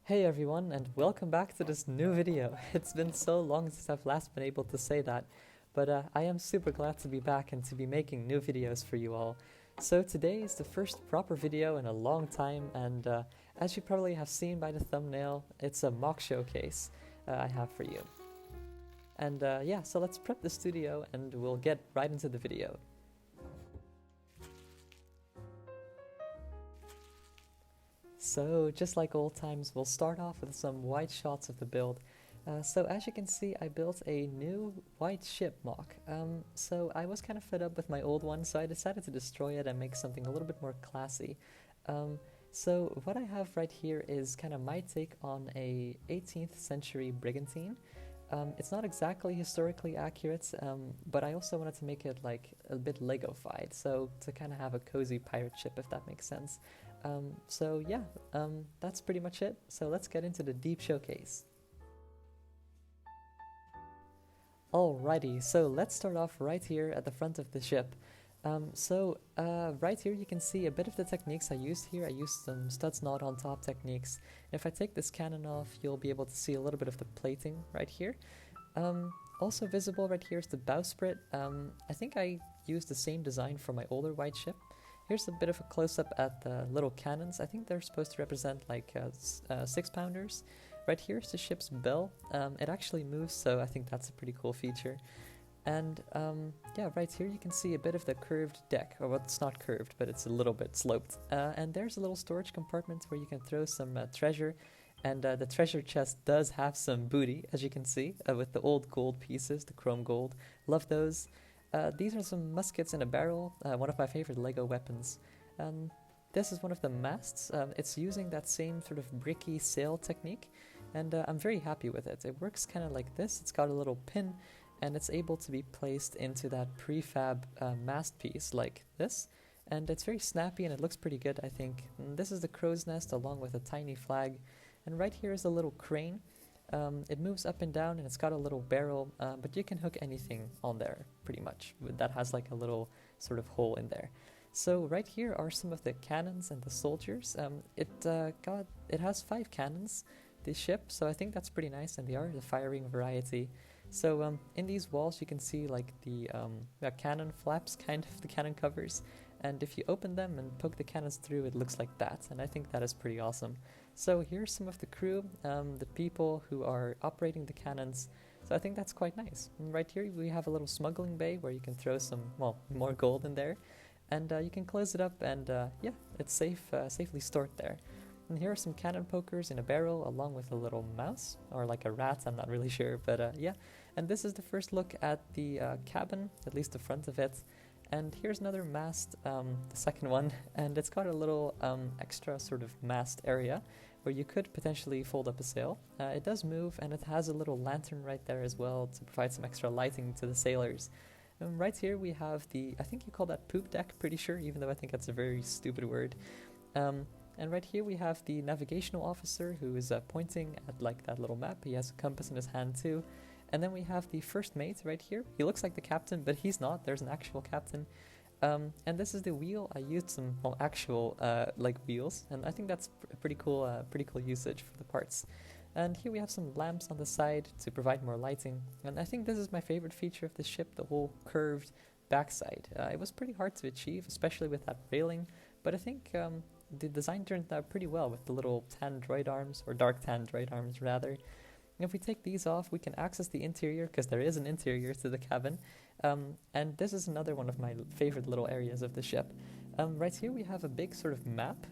Hey everyone, and welcome back to this new video. It's been so long since I've last been able to say that, but I am super glad to be back and to be making new videos for you all. So today is the first proper video in a long time, and as you probably have seen by the thumbnail, it's a mock showcase I have for you. And yeah, so let's prep the studio and we'll get right into the video. So, just like old times, we'll start off with some wide shots of the build. So as you can see, I built a new white ship mock. So I was kind of fed up with my old one, so I decided to destroy it and make something a little bit more classy. So what I have right here is kind of my take on a 18th century brigantine. It's not exactly historically accurate, but I also wanted to make it like a bit Lego-fied, so to kind of have a cozy pirate ship, if that makes sense. So yeah, that's pretty much it. So let's get into the deep showcase. Alrighty, so let's start off right here at the front of the ship. Right here you can see a bit of the techniques I used here. I used some studs not on top techniques. If I take this cannon off, you'll be able to see a little bit of the plating right here. Also visible right here is the bowsprit. I think I used the same design for my older white ship. Here's a bit of a close-up at the little cannons. I think they're supposed to represent like 6-pounders. Right here is the ship's bell. It actually moves, so I think that's a pretty cool feature. And yeah, right here you can see a bit of the curved deck, or well, it's not curved, but it's a little bit sloped. And there's a little storage compartment where you can throw some treasure. And the treasure chest does have some booty, as you can see, with the old gold pieces, the chrome gold. Love those. These are some muskets in a barrel, one of my favorite Lego weapons. This is one of the masts. It's using that same sort of bricky sail technique, and I'm very happy with it. It works kind of like this. It's got a little pin, and it's able to be placed into that prefab mast piece like this. And it's very snappy, and it looks pretty good, I think. And this is the crow's nest along with a tiny flag. And right here is a little crane. It moves up and down, and it's got a little barrel, but you can hook anything on there, pretty much. That has like a little sort of hole in there. So right here are some of the cannons and the soldiers. It has 5 cannons, this ship, so I think that's pretty nice, and they are the firing variety. So in these walls you can see like the cannon flaps, kind of the cannon covers, and if you open them and poke the cannons through, it looks like that, and I think that is pretty awesome. So here's some of the crew, the people who are operating the cannons, so I think that's quite nice. And right here we have a little smuggling bay where you can throw some, well, more gold in there, and you can close it up, and yeah, it's safely stored there. And here are some cannon pokers in a barrel along with a little mouse, or like a rat, I'm not really sure, but yeah. And this is the first look at the cabin, at least the front of it. And here's another mast, the second one, and it's got a little extra sort of mast area where you could potentially fold up a sail. It does move, and it has a little lantern right there as well to provide some extra lighting to the sailors. And right here we have the, I think you call that poop deck, pretty sure, even though I think that's a very stupid word. And right here we have the navigational officer who is pointing at like that little map. He has a compass in his hand too. And then we have the first mate right here. He looks like the captain, but he's not. There's an actual captain. And this is the wheel. I used some actual like wheels, and I think that's a pretty cool usage for the parts. And here we have some lamps on the side to provide more lighting. And I think this is my favorite feature of the ship, the whole curved backside. It was pretty hard to achieve, especially with that railing, but I think the design turned out pretty well with the little tan droid arms, or dark tan droid arms rather. If we take these off, we can access the interior, because there is an interior to the cabin. And this is another one of my favorite little areas of the ship. Right here we have a big sort of map.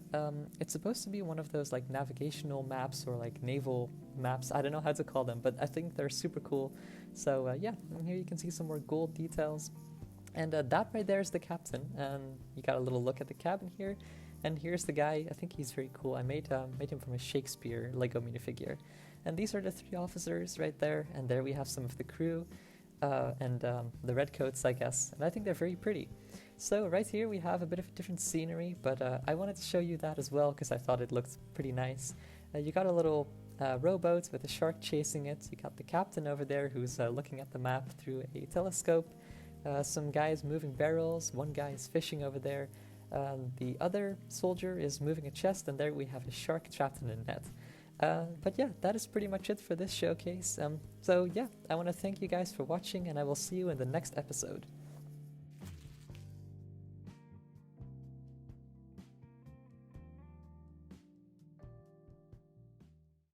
It's supposed to be one of those like navigational maps or like naval maps. I don't know how to call them, but I think they're super cool. So yeah, and here you can see some more gold details. And that right there is the captain. You got a little look at the cabin here. And here's the guy. I think he's very cool. I made him from a Shakespeare Lego minifigure. And these are the 3 officers right there. And there we have some of the crew and the red coats, I guess. And I think they're very pretty. So right here we have a bit of different scenery, but I wanted to show you that as well because I thought it looked pretty nice. You got a little rowboat with a shark chasing it. You got the captain over there who's looking at the map through a telescope. Some guys moving barrels. One guy is fishing over there. The other soldier is moving a chest, and there we have a shark trapped in a net. But yeah, that is pretty much it for this showcase. So yeah, I want to thank you guys for watching, and I will see you in the next episode.